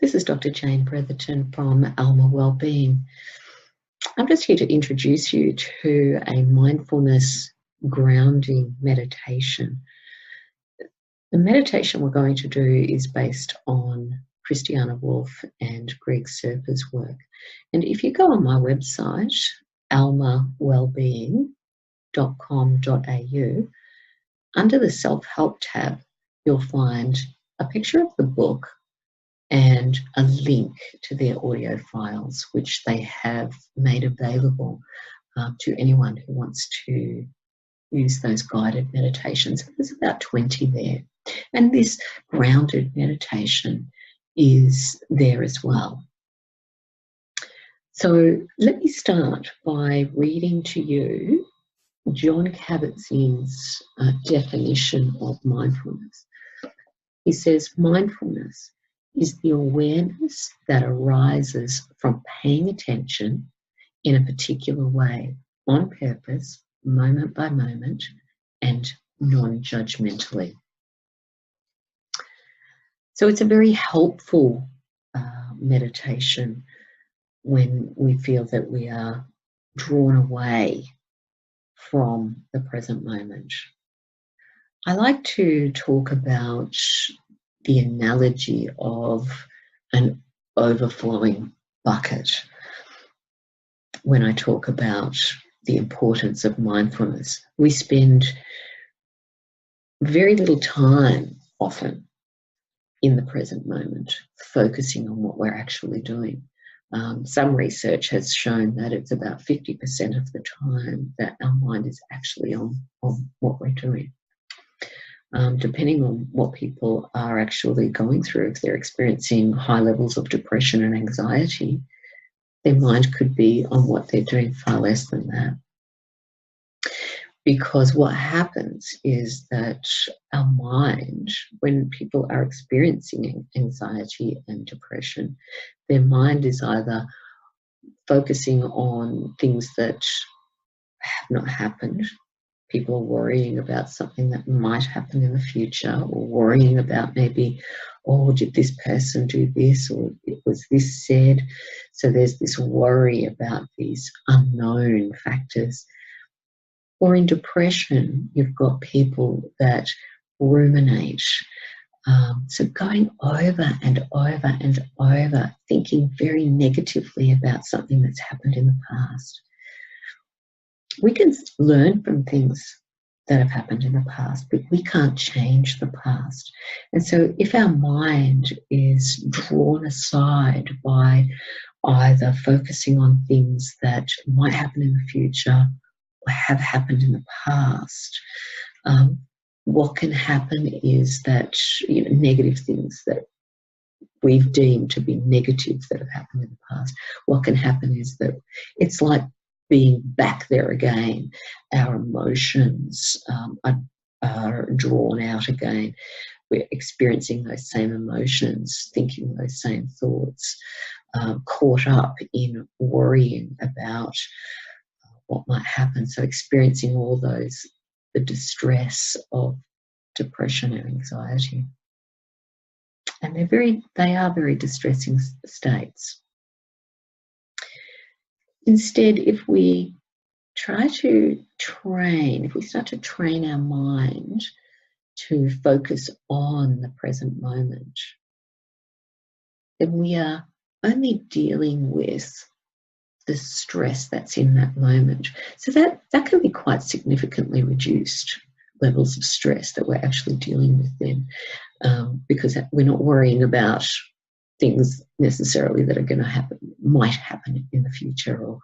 This is Dr. Jane Bretherton from Alma Wellbeing. I'm just here to introduce you to a mindfulness grounding meditation. The meditation we're going to do is based on Christiana Wolf and Greg Serper's work. And if you go on my website, almawellbeing.com.au, under the self-help tab, you'll find a picture of the book and a link to their audio files, which they have made available to anyone who wants to use those guided meditations. There's about 20 there. And this grounded meditation is there as well. So let me start by reading to you John Kabat-Zinn's definition of mindfulness. He says, mindfulness is the awareness that arises from paying attention in a particular way, on purpose, moment by moment, and non-judgmentally. So it's a very helpful meditation when we feel that we are drawn away from the present moment. I like to talk about the analogy of an overflowing bucket when I talk about the importance of mindfulness. We spend very little time often in the present moment focusing on what we're actually doing. Some research has shown that it's about 50% of the time that our mind is actually on what we're doing. Depending on what people are actually going through, if they're experiencing high levels of depression and anxiety, their mind could be on what they're doing far less than that. Because what happens is that our mind, when people are experiencing anxiety and depression, their mind is either focusing on things that have not happened. People are worrying about something that might happen in the future, or worrying about maybe, oh, did this person do this, or was this said? So there's this worry about these unknown factors. Or in depression, you've got people that ruminate. So going over and over and over, thinking very negatively about something that's happened in the past. We can learn from things that have happened in the past, but we can't change the past. And so if our mind is drawn aside by either focusing on things that might happen in the future or have happened in the past, what can happen is that negative things that we've deemed to be negative that have happened in the past, what can happen is that it's like being back there again. Our emotions are drawn out again. We're experiencing those same emotions, thinking those same thoughts, caught up in worrying about what might happen. So experiencing all those, the distress of depression and anxiety. And they are very distressing states. Instead, if we start to train our mind to focus on the present moment, then we are only dealing with the stress that's in that moment. So that can be quite significantly reduced levels of stress that we're actually dealing with then, because we're not worrying about things necessarily that are going to happen, might happen in the future,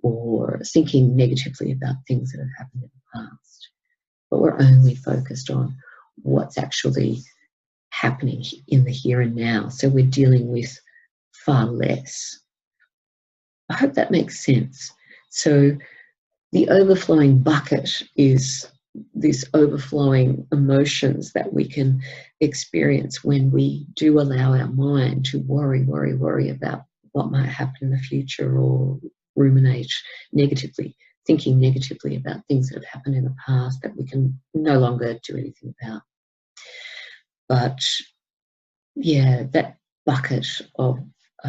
or thinking negatively about things that have happened in the past. But we're only focused on what's actually happening in the here and now. So we're dealing with far less. I hope that makes sense. So the overflowing bucket is this overflowing emotions that we can experience when we do allow our mind to worry about what might happen in the future, or ruminate negatively, thinking negatively about things that have happened in the past that we can no longer do anything about. But yeah, bucket of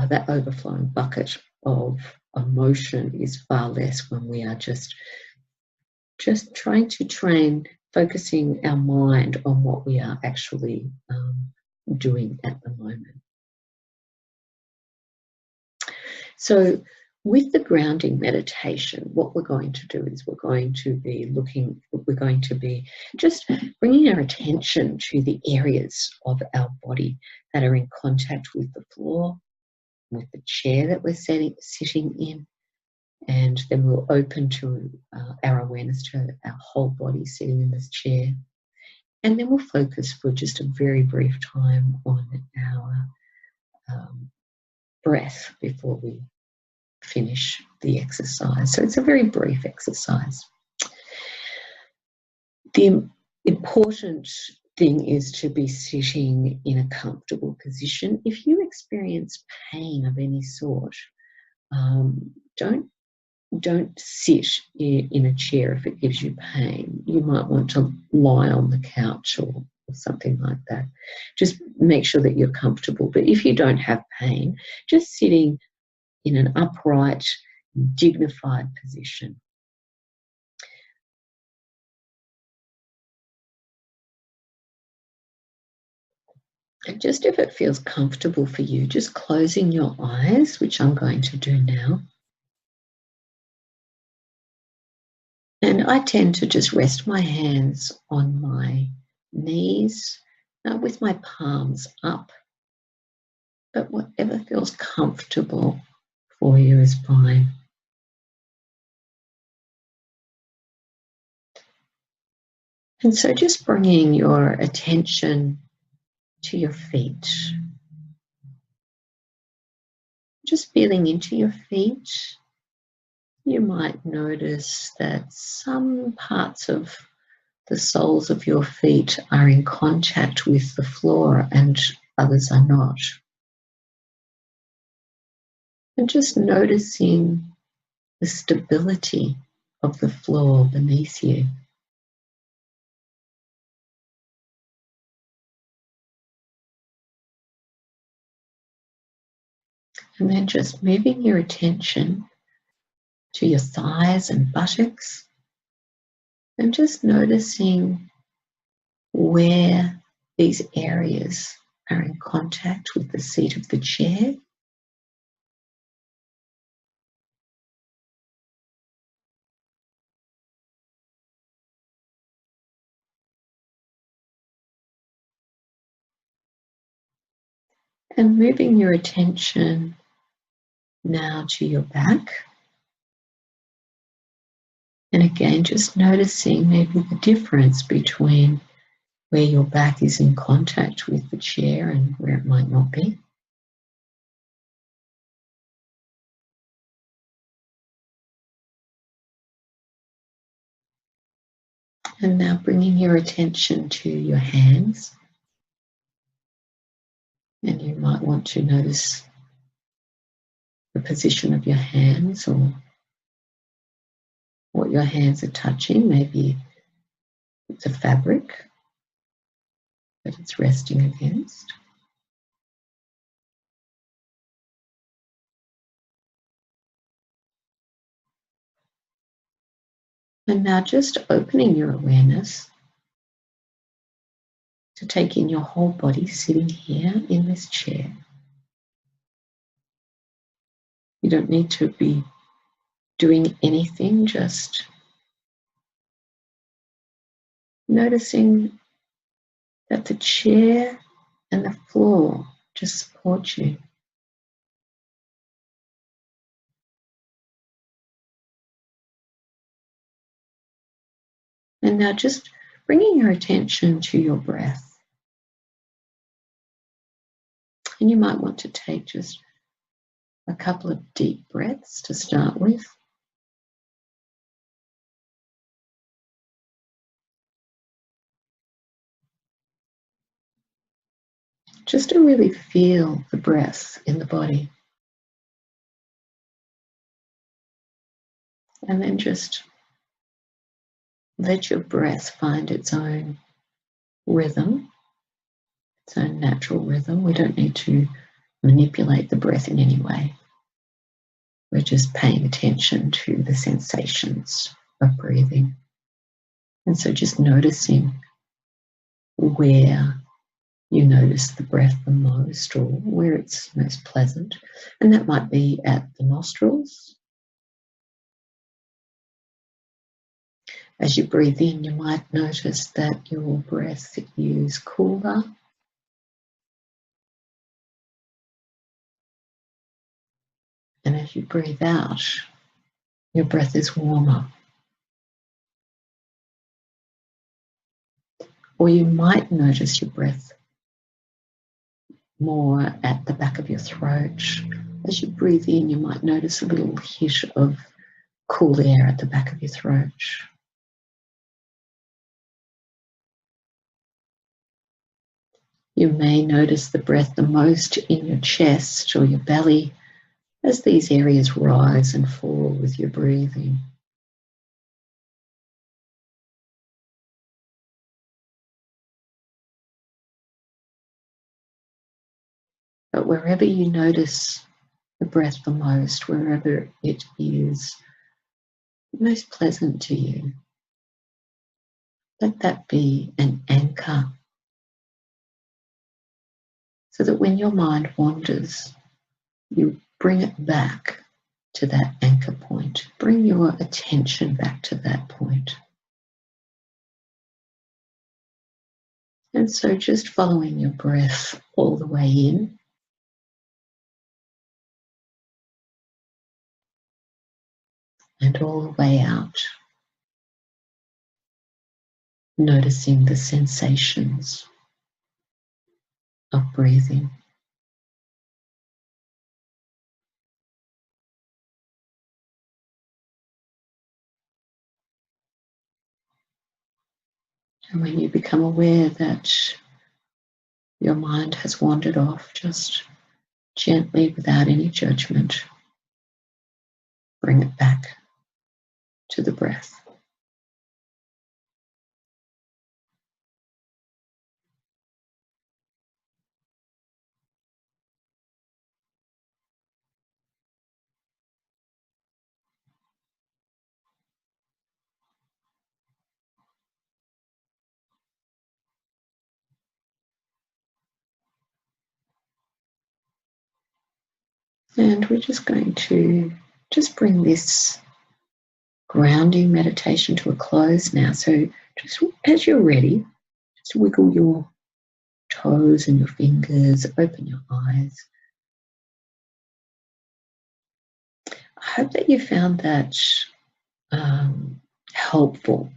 that overflowing bucket of emotion is far less when we are just trying to train, focusing our mind on what we are actually doing at the moment. So with the grounding meditation, what we're going to do is we're going to be just bringing our attention to the areas of our body that are in contact with the floor, with the chair that we're sitting in, and then we'll open to our awareness to our whole body sitting in this chair. And then we'll focus for just a very brief time on our breath before we finish the exercise. So it's a very brief exercise. The important thing is to be sitting in a comfortable position. If you experience pain of any sort, don't sit in a chair if it gives you pain. You might want to lie on the couch or something like that. Just make sure that you're comfortable. But if you don't have pain, just sitting in an upright, dignified position. And just if it feels comfortable for you, just closing your eyes, which I'm going to do now. And I tend to just rest my hands on my knees with my palms up. But whatever feels comfortable for you is fine. And so just bringing your attention to your feet. Just feeling into your feet. You might notice that some parts of the soles of your feet are in contact with the floor and others are not. And just noticing the stability of the floor beneath you. And then just moving your attention to your thighs and buttocks and just noticing where these areas are in contact with the seat of the chair. And moving your attention now to your back. And again, just noticing maybe the difference between where your back is in contact with the chair and where it might not be. And now bringing your attention to your hands. And you might want to notice the position of your hands or what your hands are touching. Maybe it's a fabric that it's resting against. And now just opening your awareness to take in your whole body sitting here in this chair. You don't need to be doing anything, just noticing that the chair and the floor just support you. And now just bringing your attention to your breath. And you might want to take just a couple of deep breaths to start with. Just to really feel the breath in the body. And then just let your breath find its own rhythm, its own natural rhythm. We don't need to manipulate the breath in any way. We're just paying attention to the sensations of breathing. And so just noticing where you notice the breath the most, or where it's most pleasant. And that might be at the nostrils. As you breathe in, you might notice that your breath is cooler. And as you breathe out, your breath is warmer. Or you might notice your breath more at the back of your throat. As you breathe in, you might notice a little hit of cool air at the back of your throat. You may notice the breath the most in your chest or your belly as these areas rise and fall with your breathing. But wherever you notice the breath the most, wherever it is most pleasant to you, let that be an anchor, so that when your mind wanders, you bring it back to that anchor point. Bring your attention back to that point. And so just following your breath all the way in, and all the way out, noticing the sensations of breathing. And when you become aware that your mind has wandered off, just gently, without any judgment, bring it back to the breath. And we're just going to just bring this grounding meditation to a close now. So just as you're ready, just wiggle your toes and your fingers, open your eyes. I hope that you found that helpful.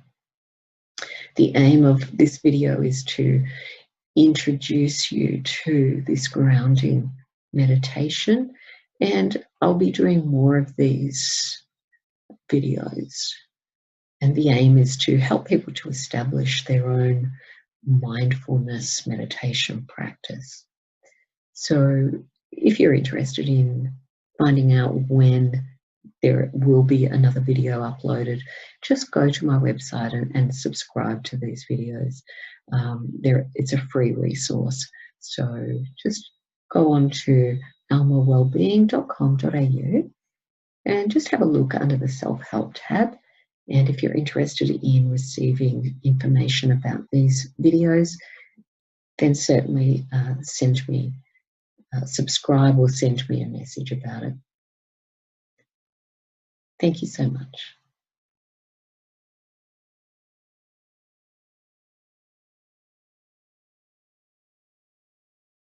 The aim of this video is to introduce you to this grounding meditation, and I'll be doing more of these videos. And the aim is to help people to establish their own mindfulness meditation practice. So if you're interested in finding out when there will be another video uploaded, just go to my website and subscribe to these videos. It's a free resource. So just go on to almawellbeing.com.au and just have a look under the self-help tab. And if you're interested in receiving information about these videos, then certainly subscribe or send me a message about it. Thank you so much.